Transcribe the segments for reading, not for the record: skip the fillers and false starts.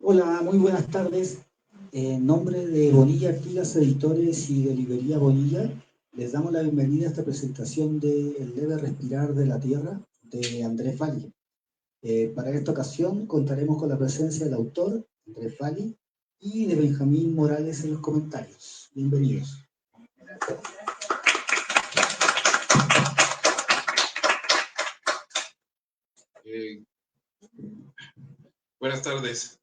Hola, muy buenas tardes. En nombre de Bonilla Artigas Editores y de Librería Bonilla, les damos la bienvenida a esta presentación de El leve respirar de la tierra, de Andrés Valli. Para esta ocasión contaremos con la presencia del autor, Andrés Valli, y de Benjamín Morales en los comentarios. Bienvenidos. Buenas tardes.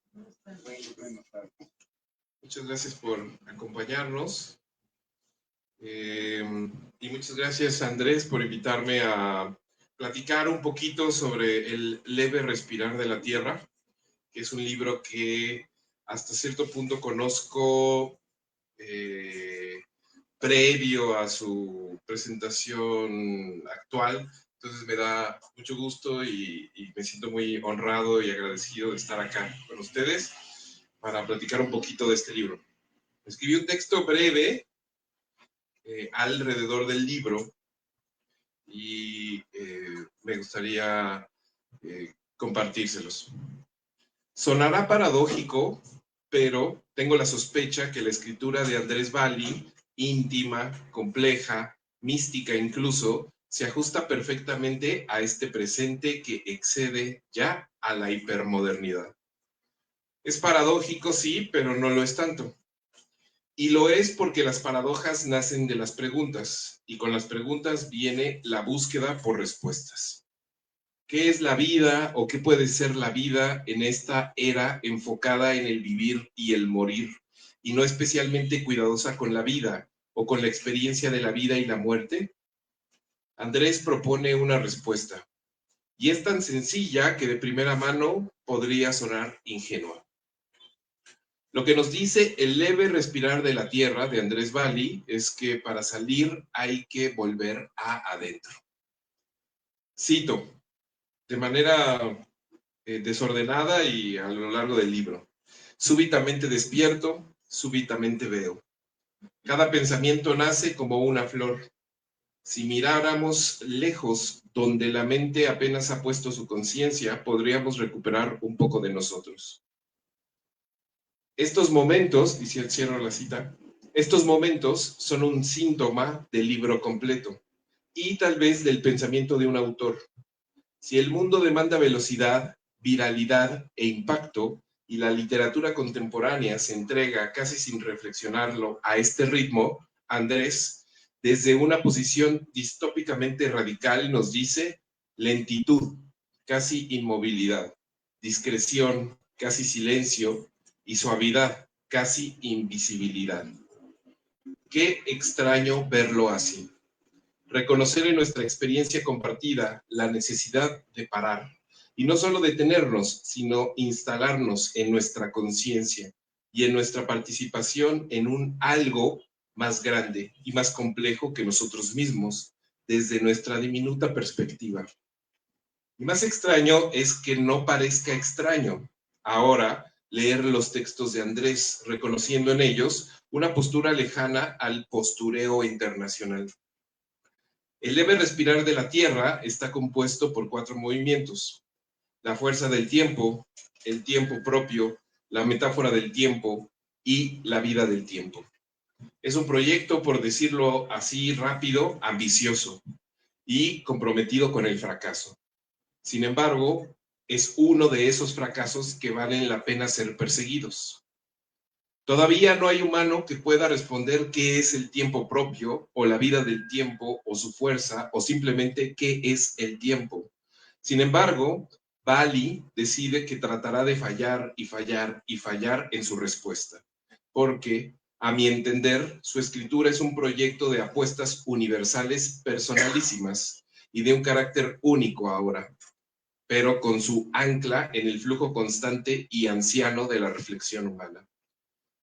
Muchas gracias por acompañarnos. Y muchas gracias, Andrés, por invitarme a platicar un poquito sobre El leve respirar de la tierra, que es un libro que hasta cierto punto conozco previo a su presentación actual. Entonces me da mucho gusto y me siento muy honrado y agradecido de estar acá con ustedes para platicar un poquito de este libro. Escribí un texto breve alrededor del libro y me gustaría compartírselos. Sonará paradójico, pero tengo la sospecha que la escritura de Andrés Valli, íntima, compleja, mística incluso, se ajusta perfectamente a este presente que excede ya a la hipermodernidad. Es paradójico, sí, pero no lo es tanto. Y lo es porque las paradojas nacen de las preguntas, y con las preguntas viene la búsqueda por respuestas. ¿Qué es la vida o qué puede ser la vida en esta era enfocada en el vivir y el morir, y no especialmente cuidadosa con la vida o con la experiencia de la vida y la muerte? Andrés propone una respuesta, y es tan sencilla que de primera mano podría sonar ingenua. Lo que nos dice El leve respirar de la tierra de Andrés Valli es que para salir hay que volver a adentro. Cito, de manera desordenada y a lo largo del libro. Súbitamente despierto, súbitamente veo. Cada pensamiento nace como una flor. Si miráramos lejos, donde la mente apenas ha puesto su conciencia, podríamos recuperar un poco de nosotros. Estos momentos, y cierro la cita, estos momentos son un síntoma del libro completo y tal vez del pensamiento de un autor. Si el mundo demanda velocidad, viralidad e impacto, y la literatura contemporánea se entrega casi sin reflexionarlo a este ritmo, Andrés, desde una posición distópicamente radical, nos dice lentitud, casi inmovilidad, discreción, casi silencio, y suavidad, casi invisibilidad. Qué extraño verlo así. Reconocer en nuestra experiencia compartida la necesidad de parar, y no solo detenernos, sino instalarnos en nuestra conciencia y en nuestra participación en un algo más grande y más complejo que nosotros mismos, desde nuestra diminuta perspectiva. Y más extraño es que no parezca extraño ahora leer los textos de Andrés, reconociendo en ellos una postura lejana al postureo internacional. El leve respirar de la Tierra está compuesto por 4 movimientos: la fuerza del tiempo, el tiempo propio, la metáfora del tiempo y la vida del tiempo. Es un proyecto, por decirlo así rápido, ambicioso y comprometido con el fracaso. Sin embargo, es uno de esos fracasos que valen la pena ser perseguidos. Todavía no hay humano que pueda responder qué es el tiempo propio, o la vida del tiempo, o su fuerza, o simplemente qué es el tiempo. Sin embargo, Valli decide que tratará de fallar y fallar y fallar en su respuesta, porque, a mi entender, su escritura es un proyecto de apuestas universales personalísimas y de un carácter único ahora, pero con su ancla en el flujo constante y anciano de la reflexión humana.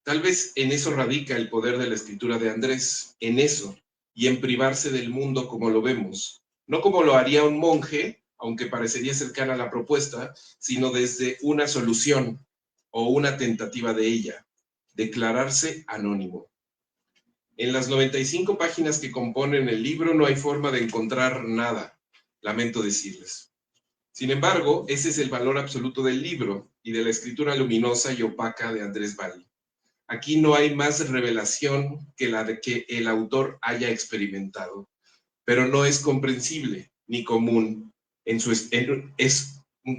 Tal vez en eso radica el poder de la escritura de Andrés, en eso, y en privarse del mundo como lo vemos, no como lo haría un monje, aunque parecería cercana a la propuesta, sino desde una solución o una tentativa de ella, declararse anónimo. En las 95 páginas que componen el libro no hay forma de encontrar nada, lamento decirles. Sin embargo, ese es el valor absoluto del libro y de la escritura luminosa y opaca de Andrés Valli. Aquí no hay más revelación que la de que el autor haya experimentado, pero no es comprensible ni común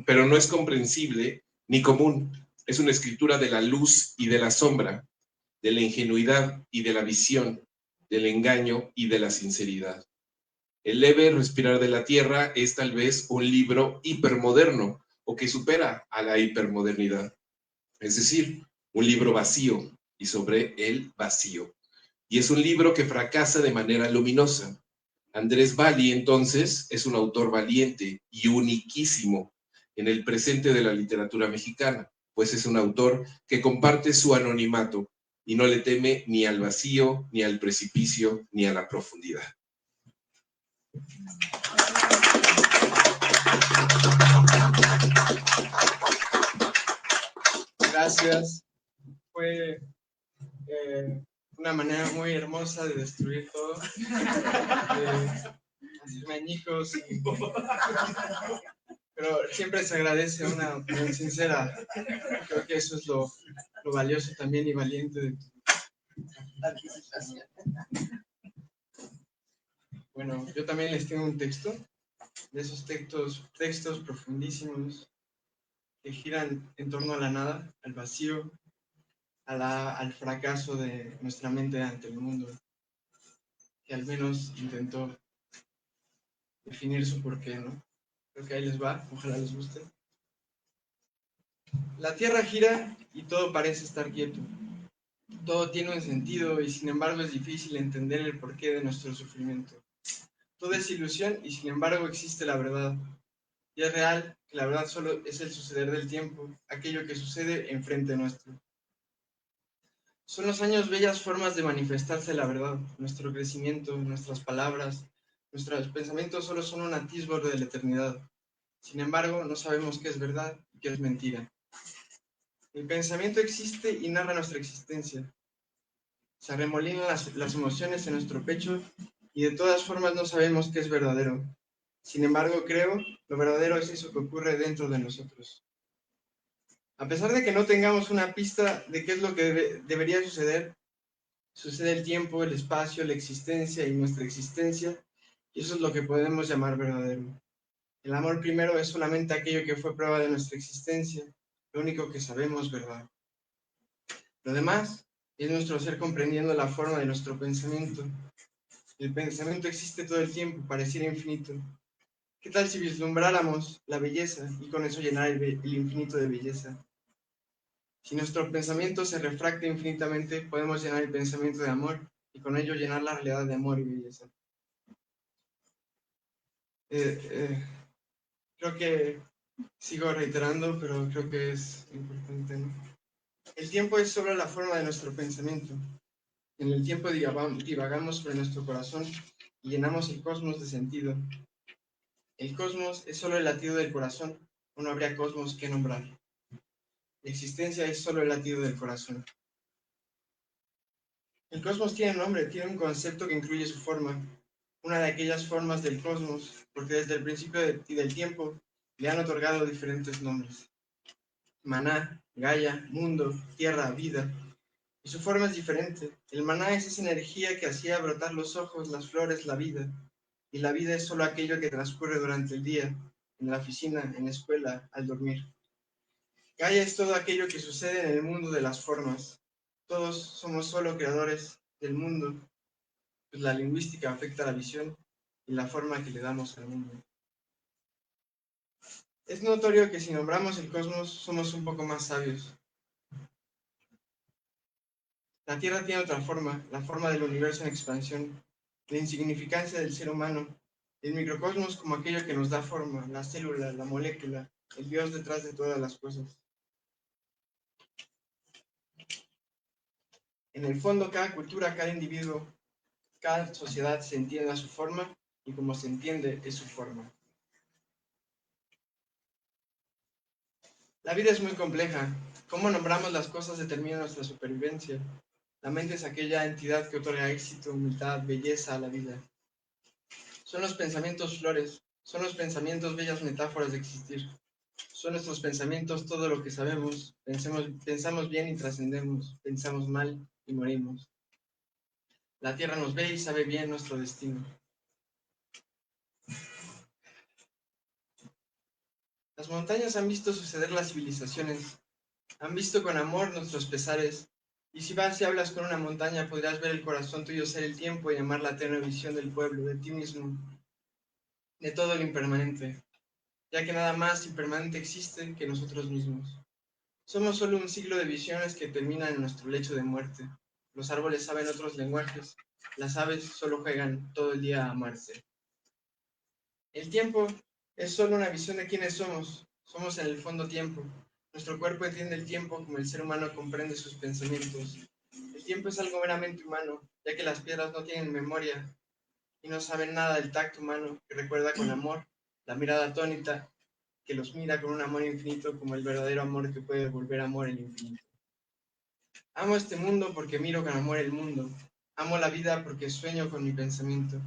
pero no es comprensible ni común. Es una escritura de la luz y de la sombra, de la ingenuidad y de la visión, del engaño y de la sinceridad. El leve respirar de la tierra es tal vez un libro hipermoderno o que supera a la hipermodernidad. Es decir, un libro vacío y sobre el vacío. Y es un libro que fracasa de manera luminosa. Andrés Valli, entonces, es un autor valiente y uniquísimo en el presente de la literatura mexicana, pues es un autor que comparte su anonimato y no le teme ni al vacío, ni al precipicio, ni a la profundidad. Gracias. Fue una manera muy hermosa de destruir todo, de hacerme añicos, pero siempre se agradece una opinión sincera. Creo que eso es lo valioso también y valiente de tu participación. Bueno, yo también les tengo un texto, de esos textos profundísimos que giran en torno a la nada, al vacío, al fracaso de nuestra mente ante el mundo, que al menos intentó definir su porqué, ¿no? Creo que ahí les va, ojalá les guste. La Tierra gira y todo parece estar quieto. Todo tiene un sentido y sin embargo es difícil entender el porqué de nuestro sufrimiento. Todo es ilusión y sin embargo existe la verdad. Y es real que la verdad solo es el suceder del tiempo, aquello que sucede enfrente nuestro. Son los años bellas formas de manifestarse la verdad. Nuestro crecimiento, nuestras palabras, nuestros pensamientos solo son un atisbo de la eternidad. Sin embargo, no sabemos qué es verdad y qué es mentira. El pensamiento existe y narra nuestra existencia. Se arremolinan las emociones en nuestro pecho y de todas formas no sabemos qué es verdadero. Sin embargo, creo, lo verdadero es eso que ocurre dentro de nosotros. A pesar de que no tengamos una pista de qué es lo que debería suceder, sucede el tiempo, el espacio, la existencia y nuestra existencia, y eso es lo que podemos llamar verdadero. El amor primero es solamente aquello que fue prueba de nuestra existencia, lo único que sabemos verdad. Lo demás es nuestro ser comprendiendo la forma de nuestro pensamiento. El pensamiento existe todo el tiempo, pareciera infinito. ¿Qué tal si vislumbráramos la belleza y con eso llenar el infinito de belleza? Si nuestro pensamiento se refracta infinitamente, podemos llenar el pensamiento de amor y con ello llenar la realidad de amor y belleza. Creo que sigo reiterando, pero creo que es importante, ¿no? El tiempo es solo la forma de nuestro pensamiento. En el tiempo divagamos sobre nuestro corazón y llenamos el cosmos de sentido. El cosmos es solo el latido del corazón, o no habría cosmos que nombrar. La existencia es solo el latido del corazón. El cosmos tiene nombre, tiene un concepto que incluye su forma, una de aquellas formas del cosmos, porque desde el principio del tiempo le han otorgado diferentes nombres. Maná, Gaia, mundo, tierra, vida. Y su forma es diferente. El maná es esa energía que hacía brotar los ojos, las flores, la vida. Y la vida es solo aquello que transcurre durante el día, en la oficina, en la escuela, al dormir. Gaia es todo aquello que sucede en el mundo de las formas. Todos somos solo creadores del mundo, pues la lingüística afecta la visión y la forma que le damos al mundo. Es notorio que si nombramos el cosmos, somos un poco más sabios. La Tierra tiene otra forma, la forma del universo en expansión, la insignificancia del ser humano, el microcosmos como aquello que nos da forma, la célula, la molécula, el Dios detrás de todas las cosas. En el fondo, cada cultura, cada individuo, cada sociedad se entiende a su forma y como se entiende es su forma. La vida es muy compleja. Cómo nombramos las cosas determina nuestra supervivencia. La mente es aquella entidad que otorga éxito, humildad, belleza a la vida. Son los pensamientos flores, Son los pensamientos bellas metáforas de existir. Son nuestros pensamientos todo lo que sabemos. Pensamos bien y trascendemos. Pensamos mal y morimos. La tierra nos ve y sabe bien nuestro destino. Las montañas han visto suceder las civilizaciones. Han visto con amor nuestros pesares. Y si vas y hablas con una montaña, podrás ver el corazón tuyo ser el tiempo y amar la tenue visión del pueblo, de ti mismo, de todo lo impermanente, ya que nada más impermanente existe que nosotros mismos. Somos solo un siglo de visiones que terminan en nuestro lecho de muerte. Los árboles saben otros lenguajes, las aves solo juegan todo el día a amarse. El tiempo es solo una visión de quiénes somos. Somos en el fondo tiempo. Nuestro cuerpo entiende el tiempo como el ser humano comprende sus pensamientos. El tiempo es algo meramente humano, ya que las piedras no tienen memoria y no saben nada del tacto humano que recuerda con amor, la mirada atónita que los mira con un amor infinito como el verdadero amor que puede volver amor el infinito. Amo este mundo porque miro con amor el mundo. Amo la vida porque sueño con mi pensamiento.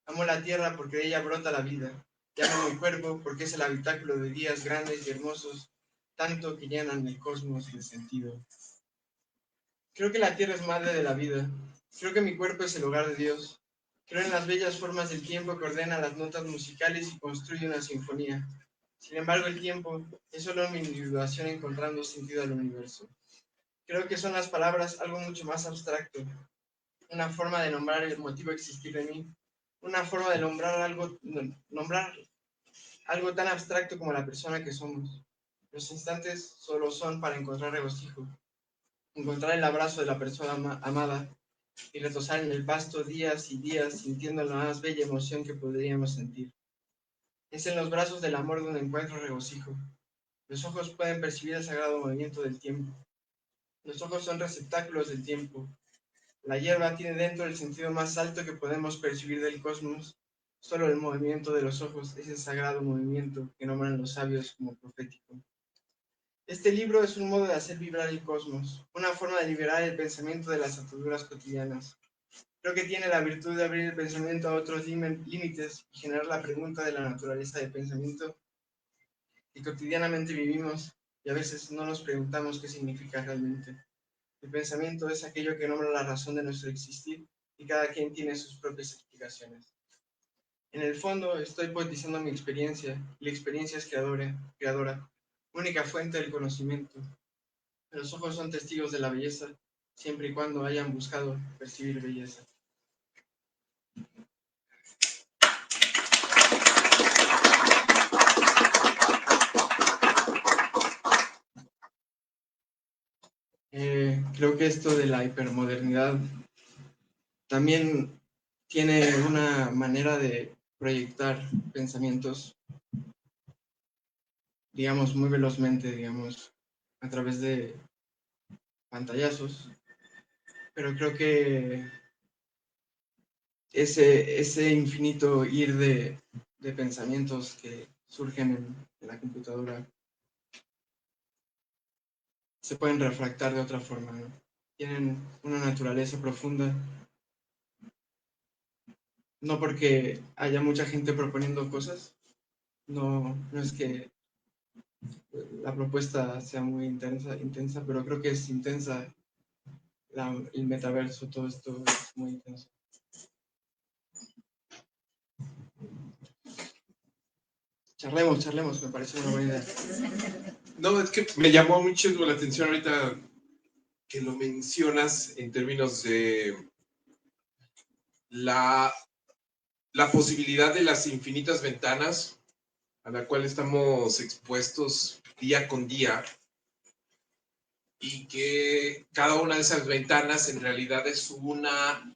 Amo la tierra porque de ella brota la vida. Y amo mi cuerpo porque es el habitáculo de días grandes y hermosos, tanto que llenan el cosmos de sentido. Creo que la tierra es madre de la vida. Creo que mi cuerpo es el hogar de Dios. Creo en las bellas formas del tiempo que ordena las notas musicales y construye una sinfonía. Sin embargo, el tiempo es solo mi individuación encontrando sentido al universo. Creo que son las palabras algo mucho más abstracto, una forma de nombrar el motivo de existir de mí, una forma de nombrar algo tan abstracto como la persona que somos. Los instantes solo son para encontrar regocijo, encontrar el abrazo de la persona amada y retosar en el pasto días y días sintiendo la más bella emoción que podríamos sentir. Es en los brazos del amor donde encuentro regocijo. Los ojos pueden percibir el sagrado movimiento del tiempo. Los ojos son receptáculos del tiempo. La hierba tiene dentro el sentido más alto que podemos percibir del cosmos. Solo el movimiento de los ojos es el sagrado movimiento que nombran los sabios como profético. Este libro es un modo de hacer vibrar el cosmos, una forma de liberar el pensamiento de las ataduras cotidianas. Creo que tiene la virtud de abrir el pensamiento a otros límites y generar la pregunta de la naturaleza del pensamiento que cotidianamente vivimos y a veces no nos preguntamos qué significa realmente. El pensamiento es aquello que nombra la razón de nuestro existir y cada quien tiene sus propias explicaciones. En el fondo estoy poetizando mi experiencia y la experiencia es creadora, única fuente del conocimiento. Los ojos son testigos de la belleza siempre y cuando hayan buscado percibir belleza. Creo que esto de la hipermodernidad también tiene una manera de proyectar pensamientos, digamos, muy velozmente, digamos, a través de pantallazos, pero creo que ese infinito ir de pensamientos que surgen en la computadora se pueden refractar de otra forma, ¿no? Tienen una naturaleza profunda, no porque haya mucha gente proponiendo cosas, no es que la propuesta sea muy intensa, pero creo que es intensa el metaverso, todo esto es muy intenso. Charlemos, me parece una buena idea. No, es que me llamó mucho la atención ahorita que lo mencionas en términos de la posibilidad de las infinitas ventanas a la cual estamos expuestos día con día y que cada una de esas ventanas en realidad es una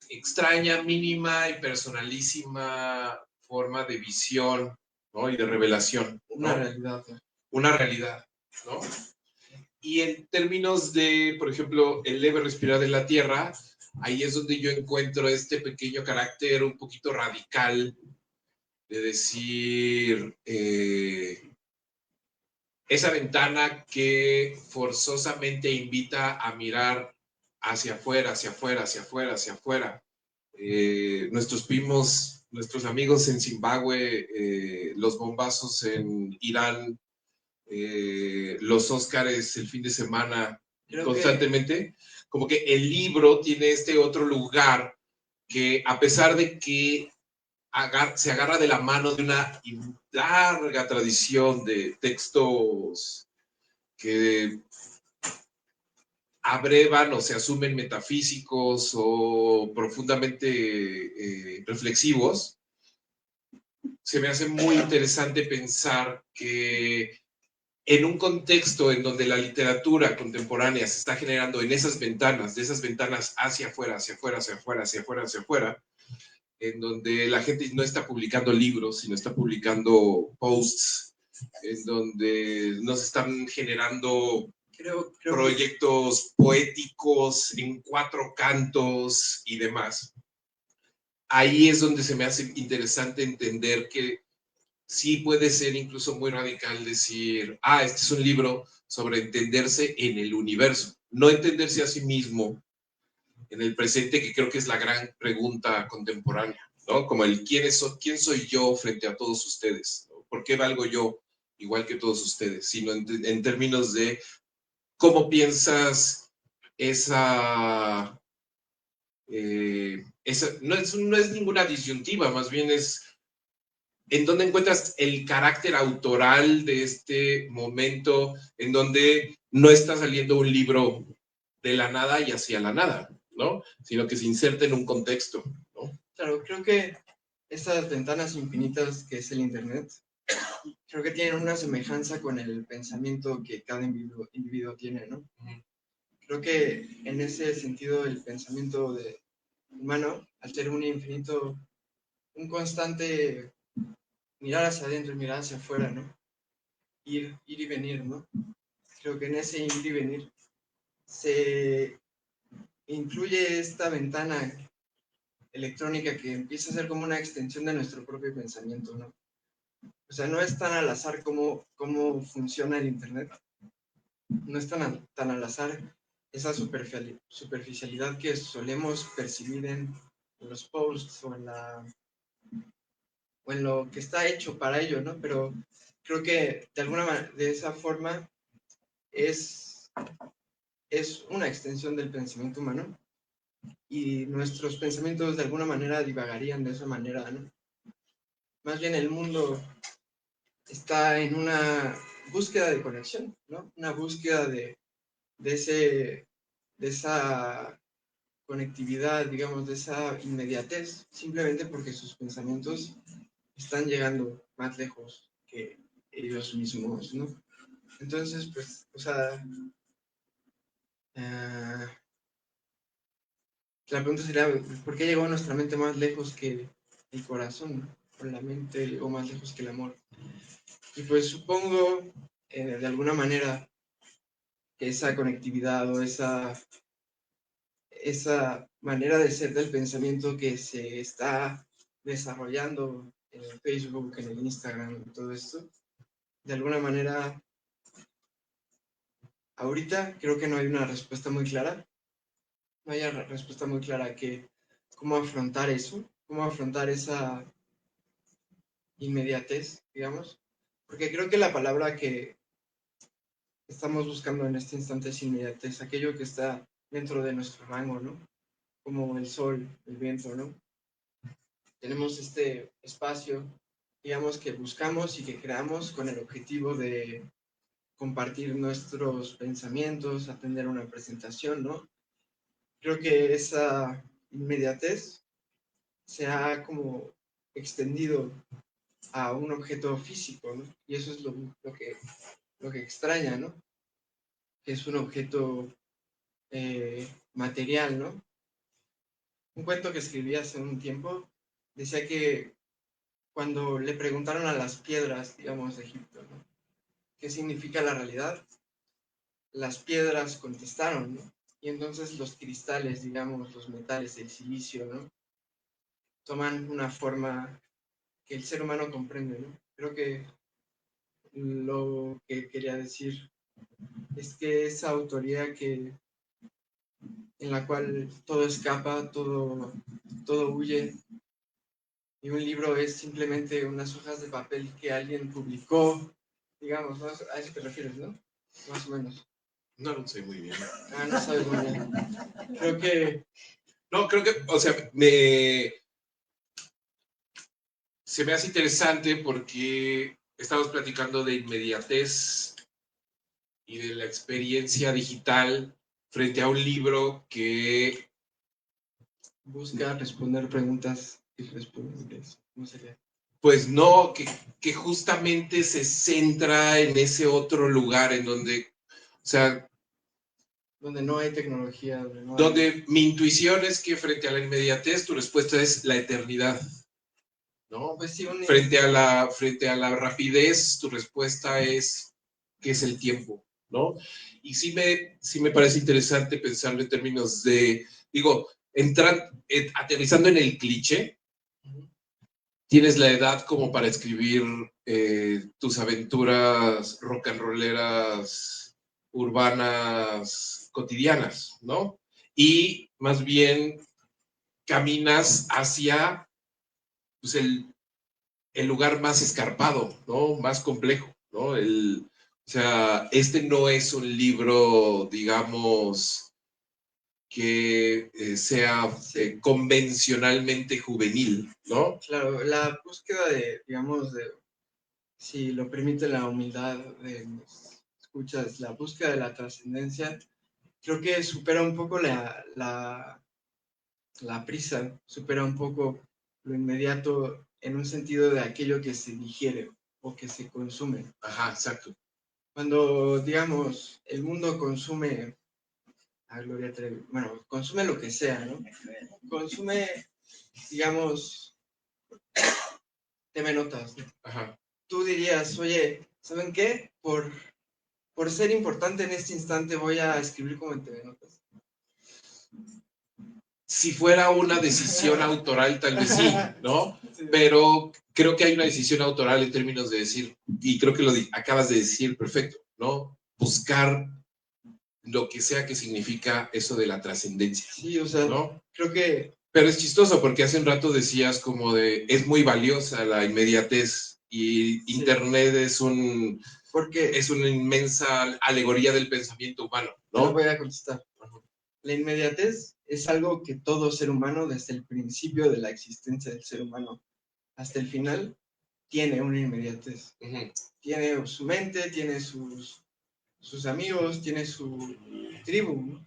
extraña, mínima y personalísima forma de visión, ¿no? Y de revelación, ¿no? Una realidad. Una realidad, ¿no? Y en términos de, por ejemplo, el leve respirar de la Tierra, ahí es donde yo encuentro este pequeño carácter un poquito radical de decir, esa ventana que forzosamente invita a mirar hacia afuera, hacia afuera, hacia afuera, hacia afuera. Nuestros primos nuestros amigos en Zimbabue, los bombazos en Irán, los Óscares el fin de semana, constantemente, como que el libro tiene este otro lugar que, a pesar de que se agarra de la mano de una larga tradición de textos que abrevan o se asumen metafísicos o profundamente reflexivos, se me hace muy interesante pensar que en un contexto en donde la literatura contemporánea se está generando en esas ventanas, de esas ventanas hacia afuera, hacia afuera, hacia afuera, hacia afuera, hacia afuera, en donde la gente no está publicando libros, sino está publicando posts, en donde nos están generando proyectos poéticos en 4 cantos y demás. Ahí es donde se me hace interesante entender que sí puede ser incluso muy radical decir, este es un libro sobre entenderse en el universo, no entenderse a sí mismo en el presente, que creo que es la gran pregunta contemporánea, ¿no? Como el quién soy yo frente a todos ustedes, ¿no? ¿Por qué valgo yo igual que todos ustedes? Sino en términos de cómo piensas esa no es ninguna disyuntiva, más bien es en dónde encuentras el carácter autoral de este momento, en donde no está saliendo un libro de la nada y hacia la nada, ¿no? Sino que se inserta en un contexto, ¿no? Claro, creo que estas ventanas infinitas que es el Internet, creo que tienen una semejanza con el pensamiento que cada individuo tiene, ¿no? Creo que en ese sentido el pensamiento humano, al ser un infinito, un constante mirar hacia adentro y mirar hacia afuera, ¿no? Ir y venir, ¿no? Creo que en ese ir y venir se incluye esta ventana electrónica que empieza a ser como una extensión de nuestro propio pensamiento, ¿no? O sea, no es tan al azar cómo funciona el Internet, no es tan al azar esa superficialidad que solemos percibir en los posts o en lo que está hecho para ello, ¿no? Pero creo que de alguna manera, de esa forma, es una extensión del pensamiento humano y nuestros pensamientos de alguna manera divagarían de esa manera, ¿no? Más bien el mundo está en una búsqueda de conexión, ¿no? Una búsqueda de esa conectividad, digamos, de esa inmediatez, simplemente porque sus pensamientos están llegando más lejos que ellos mismos, ¿no? Entonces, pues, o sea, la pregunta sería, ¿por qué llegó nuestra mente más lejos que el corazón, ¿no? O la mente llegó más lejos que el amor. Y pues supongo, de alguna manera, que esa conectividad o esa manera de ser del pensamiento que se está desarrollando en el Facebook, en el Instagram, todo esto, de alguna manera, ahorita creo que no hay una respuesta muy clara, no hay una respuesta muy clara a cómo afrontar eso, cómo afrontar esa inmediatez, digamos, porque creo que la palabra que estamos buscando en este instante es inmediatez, aquello que está dentro de nuestro rango, ¿no? Como el sol, el viento, ¿no? Tenemos este espacio, digamos, que buscamos y que creamos con el objetivo de compartir nuestros pensamientos, atender una presentación, ¿no? Creo que esa inmediatez se ha como extendido a un objeto físico, ¿no? Y eso es lo que extraña, ¿no? Que es un objeto material, ¿no? Un cuento que escribí hace un tiempo decía que cuando le preguntaron a las piedras, digamos, de Egipto, ¿no? ¿Qué significa la realidad? Las piedras contestaron, ¿no? Y entonces los cristales, digamos, los metales, el silicio, ¿no? Toman una forma que el ser humano comprende, ¿no? Creo que lo que quería decir es que esa autoría en la cual todo escapa, todo huye, y un libro es simplemente unas hojas de papel que alguien publicó, digamos, ¿no? A eso te refieres, ¿no? Más o menos. No lo sé muy bien. Ah, no sabes muy bien. Creo que No, creo que, o sea, se me hace interesante porque estamos platicando de inmediatez y de la experiencia digital frente a un libro que, busca responder preguntas irrespondibles. ¿Cómo sería? pues no, que justamente se centra en ese otro lugar en donde, o sea, Donde no hay tecnología, donde no hay... donde mi intuición es que frente a la inmediatez tu respuesta es la eternidad, ¿no? Pues sí, Frente a la rapidez tu respuesta es ¿qué es el tiempo? ¿No? Y sí me parece interesante pensarlo en términos de, digo, aterrizando en el cliché, tienes la edad como para escribir tus aventuras rock and rolleras urbanas cotidianas, ¿no? Y más bien caminas hacia pues, el lugar más escarpado, ¿no? Más complejo, ¿no? O sea, este no es un libro, digamos, que sea sí, convencionalmente juvenil, ¿no? claro, la búsqueda de, digamos, de, si lo permite la humildad de mis escuchas, la búsqueda de la trascendencia, creo que supera un poco la prisa, supera un poco lo inmediato en un sentido de aquello que se digiere o que se consume. Ajá, exacto. Cuando, digamos, el mundo consume, a Gloria Trevi, bueno, consume lo que sea, ¿no? Consume, digamos, TV Notas, ¿no? Ajá. Tú dirías, oye, ¿saben qué? Por ser importante en este instante voy a escribir como en TV Notas. Si fuera una decisión autoral, tal vez sí, ¿no? Sí. Pero creo que hay una decisión autoral en términos de decir, y creo que acabas de decir perfecto, ¿no? Buscar lo que sea que significa eso de la trascendencia, Sí, o sea, ¿no? creo que Pero es chistoso porque hace un rato decías como de, es muy valiosa la inmediatez y sí, Internet porque es una inmensa alegoría del pensamiento humano, te lo ¿no? voy a contestar. La inmediatez es algo que todo ser humano, desde el principio de la existencia del ser humano hasta el final, tiene una inmediatez. Ujú. Tiene su mente, tiene sus amigos, tiene su tribu, ¿no?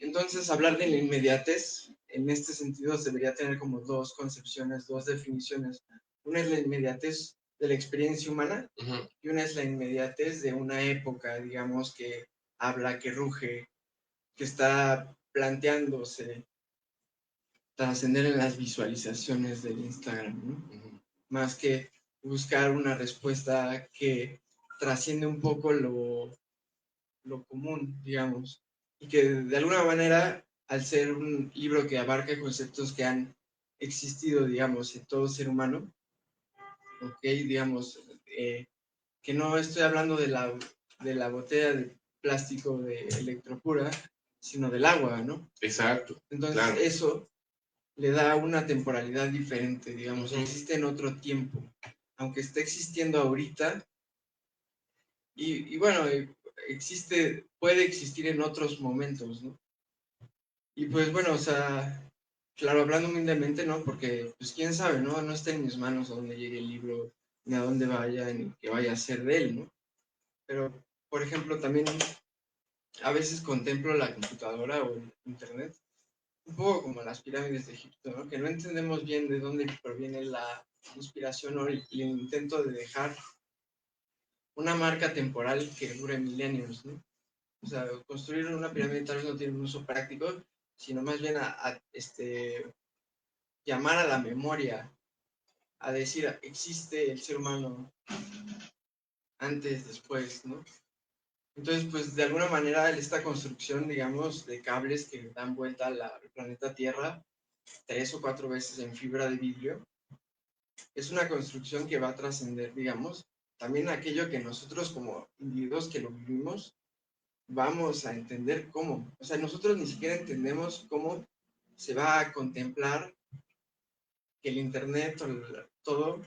Entonces, hablar de la inmediatez en este sentido debería tener como dos concepciones, dos definiciones. Una es la inmediatez de la experiencia humana Ujú. y una es la inmediatez de una época, digamos, que habla, que ruge, que está planteándose trascender en las visualizaciones del Instagram, ¿no? Ujú. Más que buscar una respuesta que trasciende un poco lo común, digamos, y que de alguna manera, al ser un libro que abarca conceptos que han existido, digamos, en todo ser humano, ok, digamos, que no estoy hablando de la botella de plástico de Electropura, sino del agua, ¿no? Exacto, Entonces, claro. eso le da una temporalidad diferente, digamos, Ujú. existe en otro tiempo, aunque esté existiendo ahorita, y bueno, puede existir en otros momentos, ¿no? Y pues bueno, o sea, claro, hablando humildemente, ¿no? Porque, pues quién sabe, ¿no? No está en mis manos a dónde llegue el libro, ni a dónde vaya, ni qué vaya a ser de él, ¿no? Pero, por ejemplo, también a veces contemplo la computadora o el internet, un poco como las pirámides de Egipto, ¿no? Que no entendemos bien de dónde proviene la inspiración o el intento de dejar una marca temporal que dure milenios, ¿no? O sea, construir una pirámide tal vez no tiene un uso práctico, sino más bien llamar a la memoria, a decir, existe el ser humano antes, después, ¿no? Entonces, pues de alguna manera esta construcción, digamos, de cables que dan vuelta al planeta Tierra 3 o 4 veces en fibra de vidrio, es una construcción que va a trascender, digamos, también aquello que nosotros como individuos que lo vivimos vamos a entender cómo. O sea, nosotros ni siquiera entendemos cómo se va a contemplar que el internet, todo,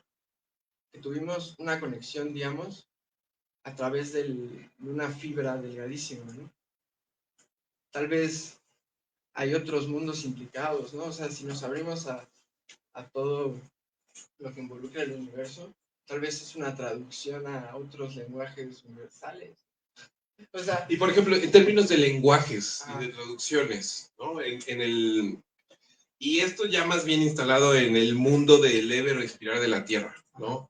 que tuvimos una conexión, digamos, a través de una fibra delgadísima, ¿no? Tal vez hay otros mundos implicados, ¿no? O sea, si nos abrimos a todo lo que involucra el universo, tal vez es una traducción a otros lenguajes universales. O sea, Y por ejemplo, en términos de lenguajes y ajá, de traducciones, ¿no? Y esto ya más bien instalado en el mundo del leve respirar de la Tierra, ¿no?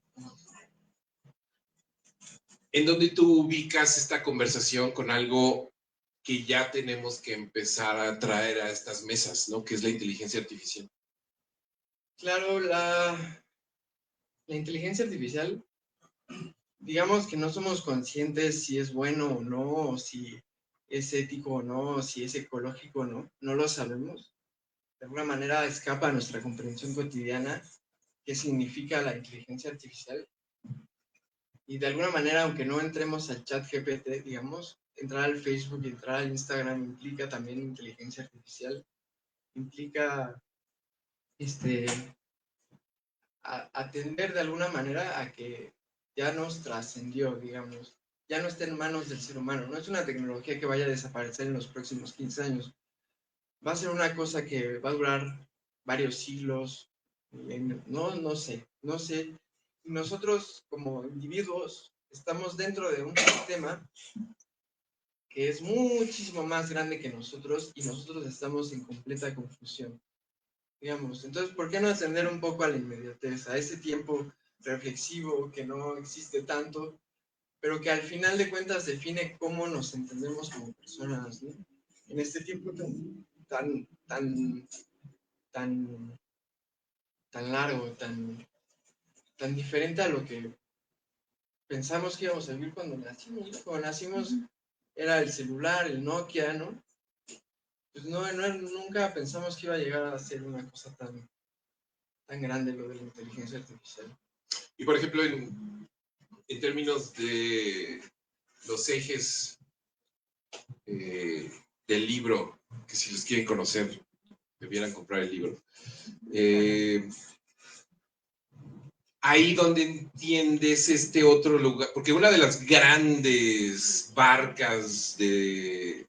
En donde tú ubicas esta conversación con algo que ya tenemos que empezar a traer a estas mesas, ¿no? Que es la inteligencia artificial. claro, la inteligencia artificial, digamos que no somos conscientes si es bueno o no, o si es ético o no, o si es ecológico o no, no lo sabemos. De alguna manera escapa a nuestra comprensión cotidiana qué significa la inteligencia artificial. Y de alguna manera, aunque no entremos al chat GPT, digamos, entrar al Facebook y entrar al Instagram implica también inteligencia artificial, implica este, atender de alguna manera a que ya nos trascendió, digamos, ya no está en manos del ser humano, no es una tecnología que vaya a desaparecer en los próximos 15 años, va a ser una cosa que va a durar varios siglos, no sé, nosotros como individuos estamos dentro de un sistema que es muchísimo más grande que nosotros y nosotros estamos en completa confusión, digamos. Entonces, ¿por qué no atender un poco a la inmediatez, a ese tiempo reflexivo que no existe tanto, pero que al final de cuentas define cómo nos entendemos como personas, ¿no? En este tiempo tan, tan largo, tan diferente a lo que pensamos que íbamos a vivir cuando nacimos, ¿no? Cuando nacimos era el celular, el Nokia, ¿no? Pues nunca pensamos que iba a llegar a ser una cosa tan grande lo de la inteligencia artificial. Y por ejemplo, en términos de los ejes del libro, que si los quieren conocer, debieran comprar el libro. Ahí donde entiendes este otro lugar, porque una de las grandes barcas de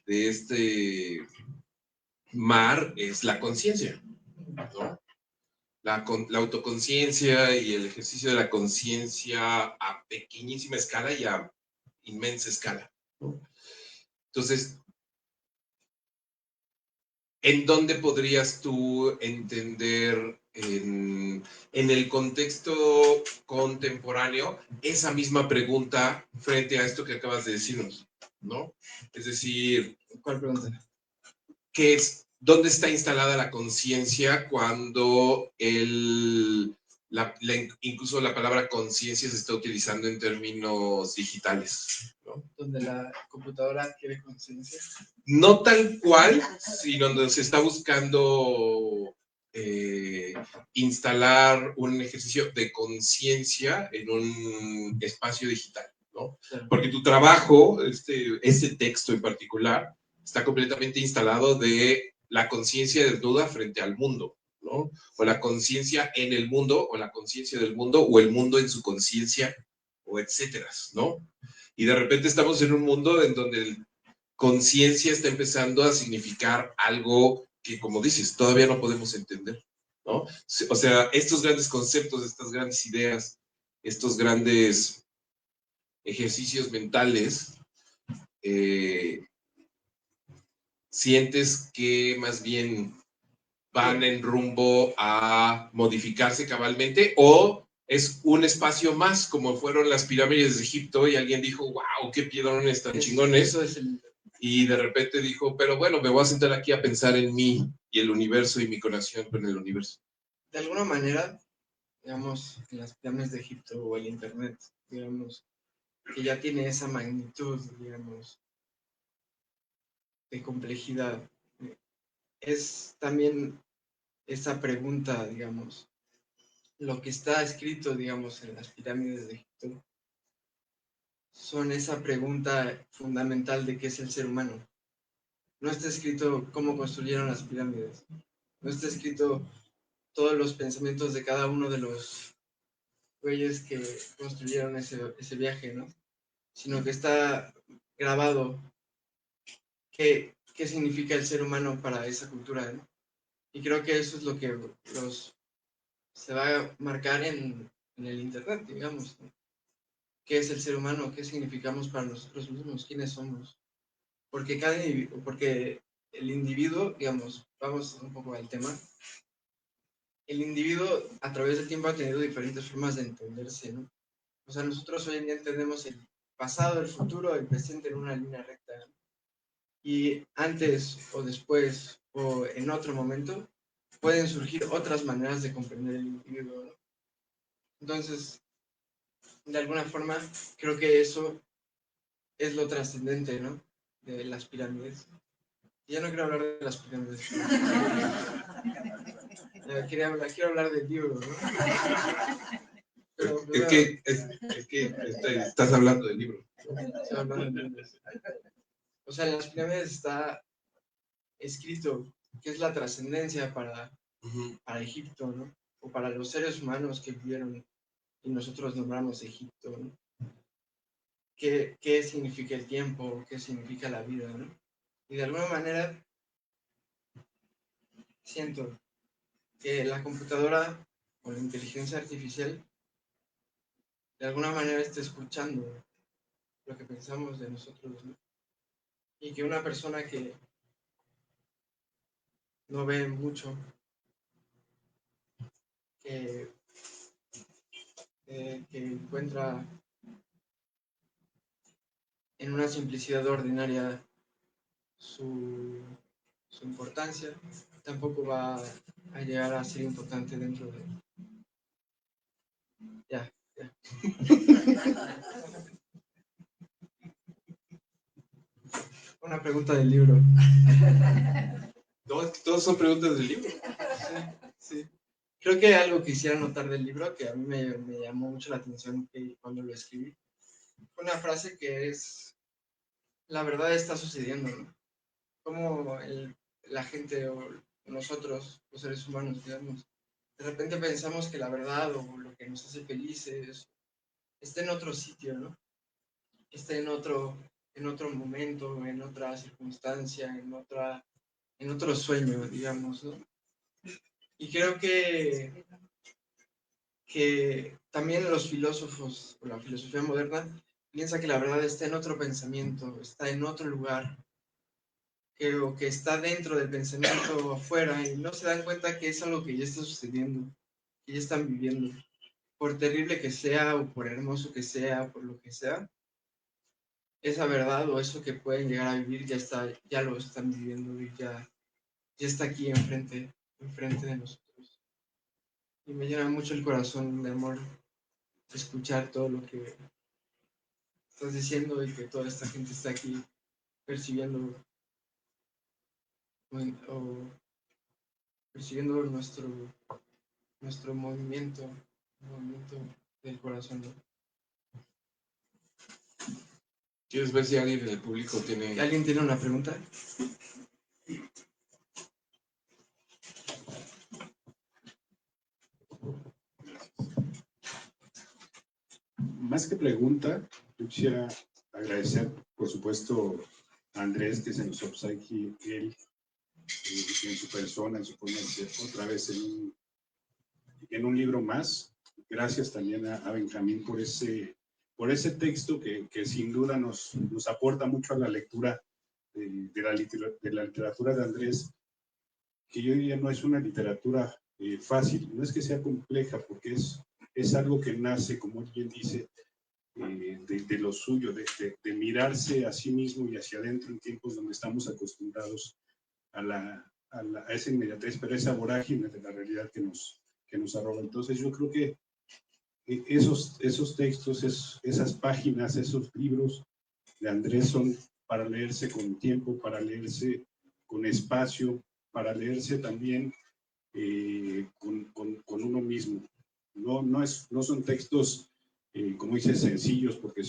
este mar es la conciencia, ¿no? La autoconciencia y el ejercicio de la conciencia a pequeñísima escala y a inmensa escala, ¿no? Entonces, ¿en dónde podrías tú entender en el contexto contemporáneo esa misma pregunta frente a esto que acabas de decirnos, ¿no? Es decir, ¿Cuál pregunta? ¿dónde está instalada la conciencia cuando incluso la palabra conciencia se está utilizando en términos digitales, ¿no? Donde la computadora adquiere conciencia. No tal cual, sino donde se está buscando instalar un ejercicio de conciencia en un espacio digital, ¿no? Claro. Porque tu trabajo, este texto en particular, está completamente instalado de la conciencia desnuda frente al mundo, ¿no? O la conciencia en el mundo, o la conciencia del mundo, o el mundo en su conciencia, o etcétera, ¿no? Y de repente estamos en un mundo en donde conciencia está empezando a significar algo que, como dices, todavía no podemos entender, ¿no? O sea, estos grandes conceptos, estas grandes ideas, estos grandes ejercicios mentales, sientes que más bien van en rumbo a modificarse cabalmente o es un espacio más como fueron las pirámides de Egipto y alguien dijo, wow, qué piedrones tan chingones. Eso es Y de repente dijo, pero bueno, me voy a sentar aquí a pensar en mí y el universo y mi conexión con el universo. De alguna manera, digamos, en las pirámides de Egipto o el Internet, digamos, que ya tiene esa magnitud, digamos, de complejidad, es también esa pregunta, digamos, lo que está escrito, digamos, en las pirámides de Egipto, son esa pregunta fundamental de qué es el ser humano. No está escrito cómo construyeron las pirámides, no está escrito todos los pensamientos de cada uno de los güeyes que construyeron ese viaje, ¿no? Sino que está grabado qué significa el ser humano para esa cultura, ¿no? Y creo que eso es lo que se va a marcar en el Internet, digamos, ¿no? ¿Qué es el ser humano? ¿Qué significamos para nosotros mismos? ¿Quiénes somos? Porque porque el individuo, digamos, vamos un poco al tema, el individuo a través del tiempo ha tenido diferentes formas de entenderse, ¿no? O sea, nosotros hoy en día entendemos el pasado, el futuro, el presente en una línea recta, ¿no? Y antes o después o en otro momento pueden surgir otras maneras de comprender el individuo, ¿no? Entonces, de alguna forma, creo que eso es lo trascendente, ¿no? De las pirámides. Ya no quiero hablar de las pirámides. Quiero hablar del libro, ¿no? Pero, Es que estás hablando del libro. estoy hablando del libro. O sea, en las pirámides está escrito qué es la trascendencia para Egipto, ¿no? O para los seres humanos que vivieron y nosotros nombramos Egipto, ¿no? ¿Qué significa el tiempo? ¿Qué significa la vida, ¿no? Y de alguna manera siento que la computadora o la inteligencia artificial de alguna manera está escuchando lo que pensamos de nosotros, ¿no? Y que una persona que no ve mucho, que encuentra en una simplicidad ordinaria su importancia, tampoco va a llegar a ser importante dentro de... Ya. Una pregunta del libro. No, es que todas son preguntas del libro. Sí. Creo que algo que quisiera notar del libro, que a mí me llamó mucho la atención cuando lo escribí, fue una frase que es: la verdad está sucediendo, ¿no? Como la gente o nosotros, los seres humanos, digamos, de repente pensamos que la verdad o lo que nos hace felices está en otro sitio, ¿no? Está en otro momento, en otra circunstancia, en otro sueño, digamos, ¿no? Y creo que también los filósofos o la filosofía moderna piensa que la verdad está en otro pensamiento, está en otro lugar, o que está dentro del pensamiento afuera, y no se dan cuenta que es algo que ya está sucediendo, que ya están viviendo. Por terrible que sea, o por hermoso que sea, por lo que sea, esa verdad o eso que pueden llegar a vivir ya lo están viviendo y ya está aquí enfrente de nosotros. Y me llena mucho el corazón de amor escuchar todo lo que estás diciendo y que toda esta gente está aquí percibiendo o percibiendo nuestro movimiento, el movimiento del corazón, ¿no? ¿Quieres ver si alguien del público tiene... ¿Alguien tiene una pregunta? Más que pregunta, yo quisiera agradecer, por supuesto, a Andrés que se nos obsequia él en su persona, en su forma de ser, otra vez en un libro más. Gracias también a Benjamín por ese texto que sin duda nos aporta mucho a la lectura de la literatura de Andrés, que yo diría no es una literatura fácil, no es que sea compleja, porque es algo que nace, como él bien dice, de lo suyo, de mirarse a sí mismo y hacia adentro en tiempos donde estamos acostumbrados a esa inmediatez, pero esa vorágine de la realidad que nos arroba. Entonces yo creo que esos textos, esas páginas, esos libros de Andrés son para leerse con tiempo, para leerse con espacio, para leerse también con uno mismo. No son textos, como dices, sencillos, porque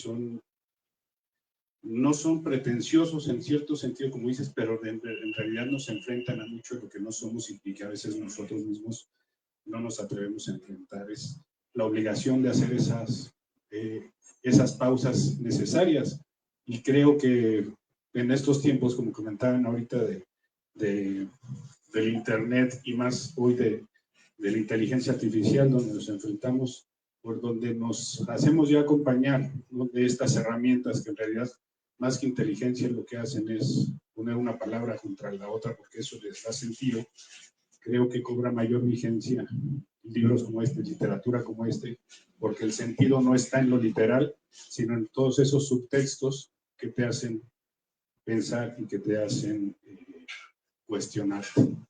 no son pretenciosos en cierto sentido, como dices, pero en realidad nos enfrentan a mucho de lo que no somos y que a veces nosotros mismos no nos atrevemos a enfrentar. Es la obligación de hacer esas pausas necesarias. Y creo que en estos tiempos, como comentaban ahorita del Internet y más hoy de la inteligencia artificial, donde nos enfrentamos, por donde nos hacemos ya acompañar, ¿no?, de estas herramientas que en realidad, más que inteligencia, lo que hacen es poner una palabra contra la otra, porque eso les da sentido. Creo que cobra mayor vigencia libros como este, literatura como este, porque el sentido no está en lo literal, sino en todos esos subtextos que te hacen pensar y que te hacen cuestionar.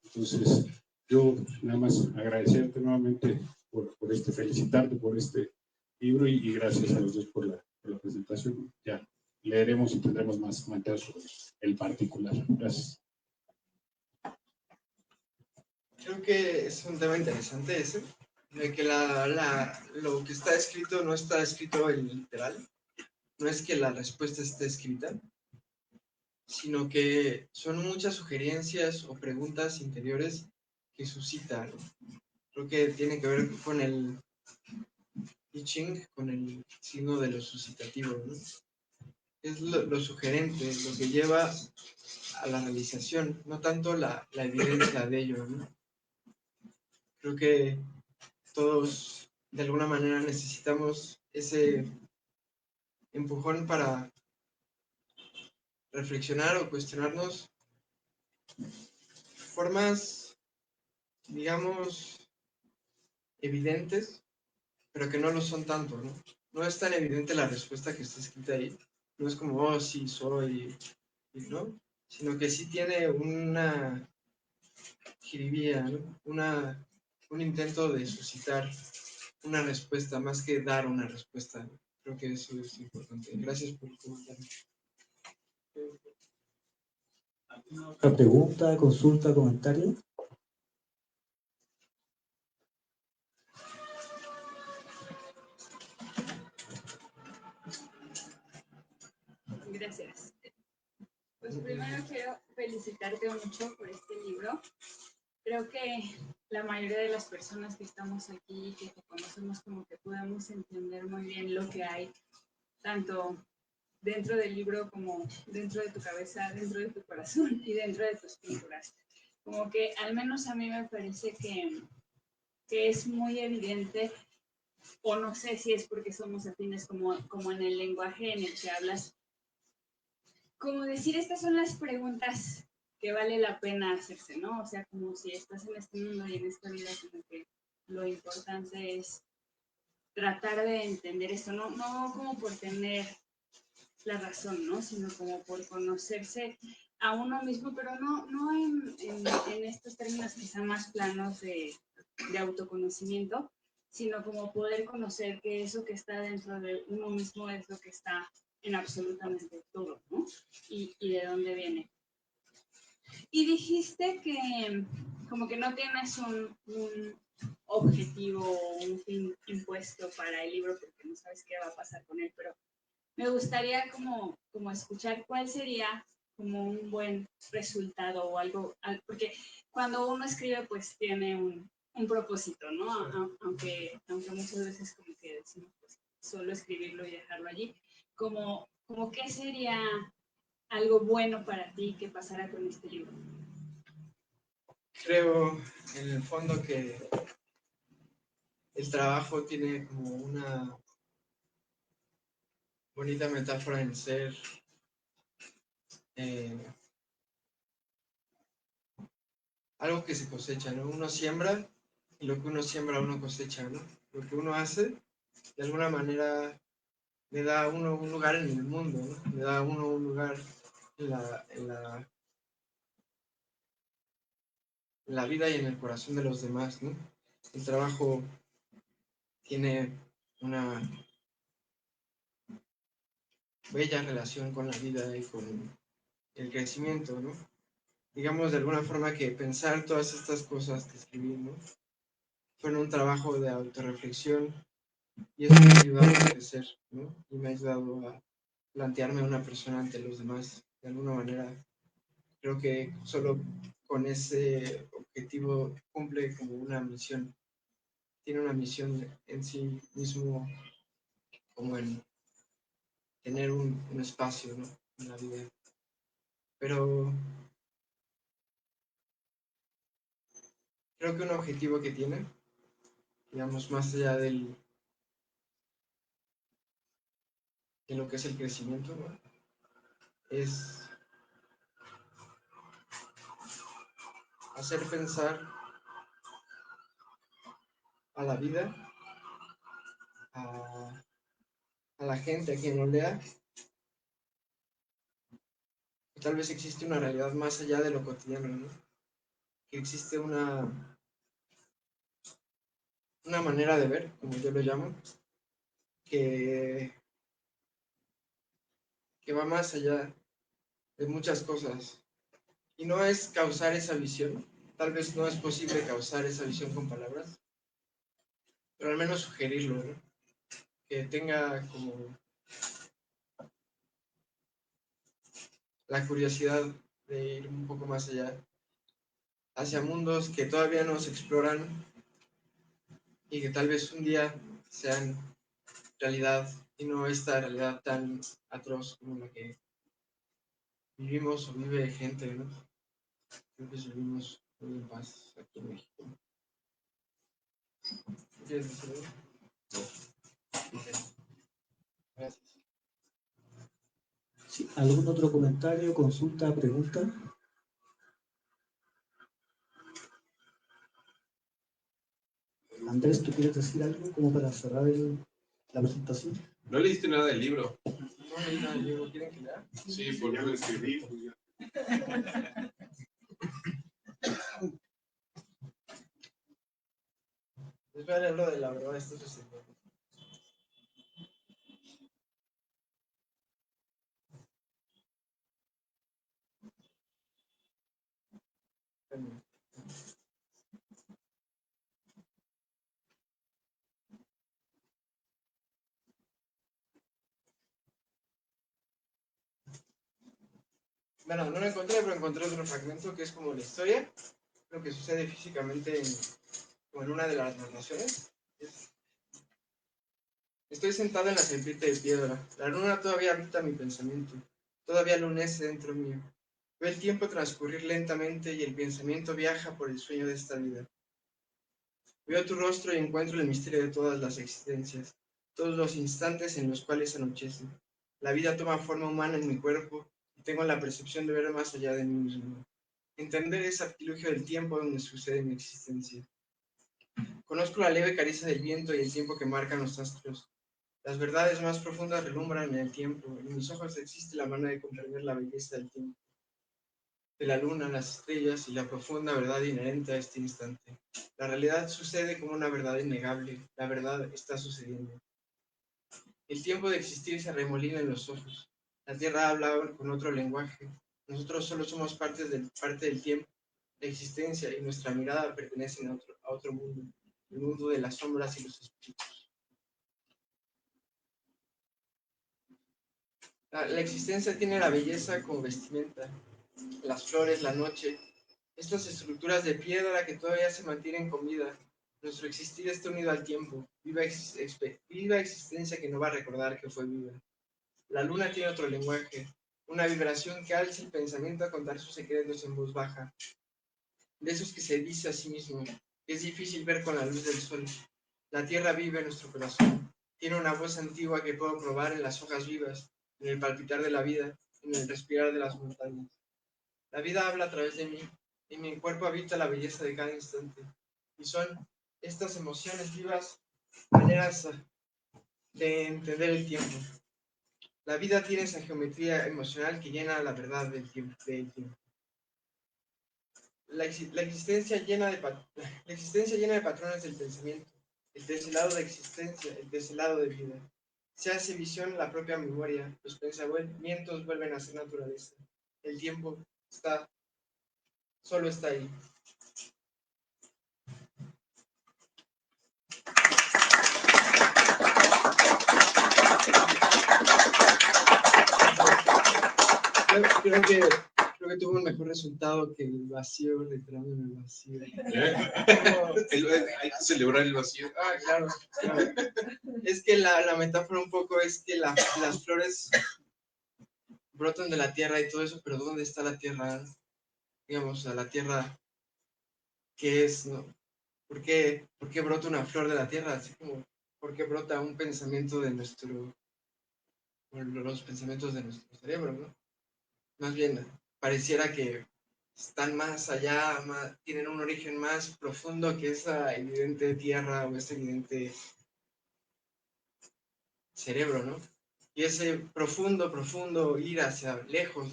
Entonces, yo nada más agradecerte nuevamente por felicitarte por este libro y gracias a los dos por la presentación. Ya leeremos y tendremos más comentarios sobre el particular. Gracias. Creo que es un tema interesante ese, de que lo que está escrito no está escrito en literal. No es que la respuesta esté escrita, sino que son muchas sugerencias o preguntas interiores que suscitan. Creo que tiene que ver con el I Ching, con el signo de lo suscitativo, ¿no? Es lo sugerente, lo que lleva a la realización, no tanto la evidencia de ello, ¿no? Creo que todos de alguna manera necesitamos ese empujón para reflexionar o cuestionarnos formas, digamos, evidentes, pero que no lo son tanto, ¿no? No es tan evidente la respuesta que está escrita ahí. No es como, oh, sí, soy, ¿no? Sino que sí tiene una jiribilla, ¿no? Un intento de suscitar una respuesta, más que dar una respuesta, ¿no? Creo que eso es importante. Gracias por comentar. ¿Alguna otra pregunta, consulta, comentario? Gracias. Pues primero quiero felicitarte mucho por este libro. Creo que la mayoría de las personas que estamos aquí, que te conocemos, como que podemos entender muy bien lo que hay, tanto dentro del libro como dentro de tu cabeza, dentro de tu corazón y dentro de tus pinturas. Como que al menos a mí me parece que es muy evidente, o no sé si es porque somos afines como en el lenguaje en el que hablas, como decir, estas son las preguntas que vale la pena hacerse, ¿no? O sea, como si estás en este mundo y en esta vida, como que lo importante es tratar de entender esto, no como por tener la razón, ¿no? Sino como por conocerse a uno mismo, pero no en estos términos quizá más planos de autoconocimiento, sino como poder conocer que eso que está dentro de uno mismo es lo que está en absolutamente todo, ¿no? Y de dónde viene. Y dijiste que como que no tienes un objetivo o un fin impuesto para el libro porque no sabes qué va a pasar con él, pero me gustaría como escuchar cuál sería como un buen resultado o algo, porque cuando uno escribe pues tiene un propósito, ¿no? Aunque muchas veces como que decimos pues solo escribirlo y dejarlo allí, como qué sería algo bueno para ti que pasara con este libro. Creo en el fondo que el trabajo tiene como una bonita metáfora en ser algo que se cosecha, ¿no? Uno siembra y lo que uno siembra uno cosecha, ¿no? Lo que uno hace, de alguna manera, le da a uno un lugar en el mundo, ¿no? Le da a uno un lugar en la vida y en el corazón de los demás, ¿no? El trabajo tiene una bella relación con la vida y con el crecimiento, ¿no? Digamos de alguna forma que pensar todas estas cosas que escribí, ¿no? Fueron un trabajo de autorreflexión y eso me ha ayudado a crecer, ¿no? Y me ha ayudado a plantearme una persona ante los demás. De alguna manera, creo que solo con ese objetivo cumple como una misión tiene una misión en sí mismo, como en tener un espacio, ¿no?, en la vida. Pero creo que un objetivo que tiene, digamos, más allá de lo que es el crecimiento, ¿no?, es hacer pensar a la vida, a la gente, a quien lo lea, que tal vez existe una realidad más allá de lo cotidiano, ¿no?, que existe una manera de ver, como yo lo llamo, que va más allá de muchas cosas. Y no es causar esa visión, tal vez no es posible causar esa visión con palabras, pero al menos sugerirlo, ¿no?, que tenga como la curiosidad de ir un poco más allá, hacia mundos que todavía no se exploran y que tal vez un día sean realidad y no esta realidad tan atroz como la que vivimos o vive gente, ¿no? Creo que vivimos muy en paz aquí en México. ¿Quieres decir algo? No. Okay. Gracias. Sí, ¿algún otro comentario, consulta, pregunta? Andrés, ¿tú quieres decir algo como para cerrar la presentación? No leíste nada del libro. No leí nada del libro, ¿quieren que lea? Sí, por Ya lo escribí. Pues ya. Les voy a leer lo de la verdad, esto sucedió. Bueno, no lo encontré, pero encontré otro fragmento que es como la historia, lo que sucede físicamente como en una de las narraciones. Estoy sentado en la serpiente de piedra. La luna todavía habita mi pensamiento. Todavía lunece dentro mío. Veo el tiempo transcurrir lentamente y el pensamiento viaja por el sueño de esta vida. Veo tu rostro y encuentro el misterio de todas las existencias, todos los instantes en los cuales anochece. La vida toma forma humana en mi cuerpo y tengo la percepción de ver más allá de mí mismo. Entender ese artilugio del tiempo donde sucede mi existencia. Conozco la leve caricia del viento y el tiempo que marcan los astros. Las verdades más profundas relumbran en el tiempo. En mis ojos existe la mano de comprender la belleza del tiempo, de la luna, las estrellas y la profunda verdad inherente a este instante. La realidad sucede como una verdad innegable. La verdad está sucediendo. El tiempo de existir se arremolina en los ojos. La tierra habla con otro lenguaje. Nosotros solo somos parte del tiempo, de existencia, y nuestra mirada pertenece a otro mundo, el mundo de las sombras y los espíritus. La existencia tiene la belleza como vestimenta, las flores, la noche, estas estructuras de piedra que todavía se mantienen con vida. Nuestro existir está unido al tiempo, viva existencia que no va a recordar que fue viva. La luna tiene otro lenguaje, una vibración que alza el pensamiento a contar sus secretos en voz baja, de esos que se dice a sí mismo, que es difícil ver con la luz del sol. La tierra vive en nuestro corazón, tiene una voz antigua que puedo probar en las hojas vivas, en el palpitar de la vida, en el respirar de las montañas. La vida habla a través de mí, y mi cuerpo habita la belleza de cada instante. Y son estas emociones vivas maneras de entender el tiempo. La vida tiene esa geometría emocional que llena la verdad del tiempo. La existencia llena de patrones del pensamiento, el deselado de existencia, el deselado de vida. Se hace visión la propia memoria, los pensamientos vuelven a ser naturaleza. El tiempo solo está ahí. Creo Creo que tuvo un mejor resultado que el vacío, literalmente en el vacío. Hay que celebrar el vacío. Ah, claro, claro. Es que la metáfora un poco es que las flores brotan de la tierra y todo eso, pero ¿dónde está la tierra? Digamos, a la tierra, ¿qué es, no? ¿Por qué brota una flor de la tierra? Así como, ¿por qué brota un pensamiento de los pensamientos de nuestro cerebro, ¿no? Más bien, pareciera que están más allá, tienen un origen más profundo que esa evidente tierra o ese evidente cerebro, ¿no? Y ese profundo ir hacia lejos,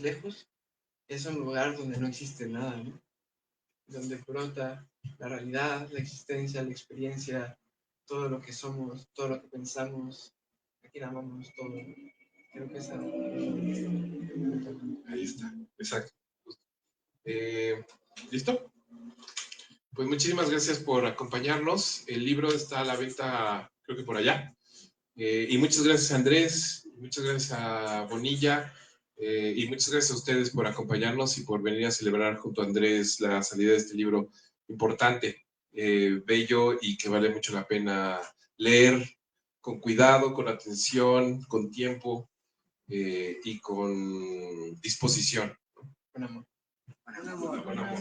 es un lugar donde no existe nada, ¿no? Donde brota la realidad, la existencia, la experiencia, todo lo que somos, todo lo que pensamos, a quien amamos, todo, ¿no? Creo que esa... Ahí está, exacto. ¿Listo? Pues muchísimas gracias por acompañarnos. El libro está a la venta, creo que por allá. Y muchas gracias a Andrés, muchas gracias a Bonilla, y muchas gracias a ustedes por acompañarnos y por venir a celebrar junto a Andrés la salida de este libro importante, bello y que vale mucho la pena leer con cuidado, con atención, con tiempo y con disposición. Con amor. Con amor.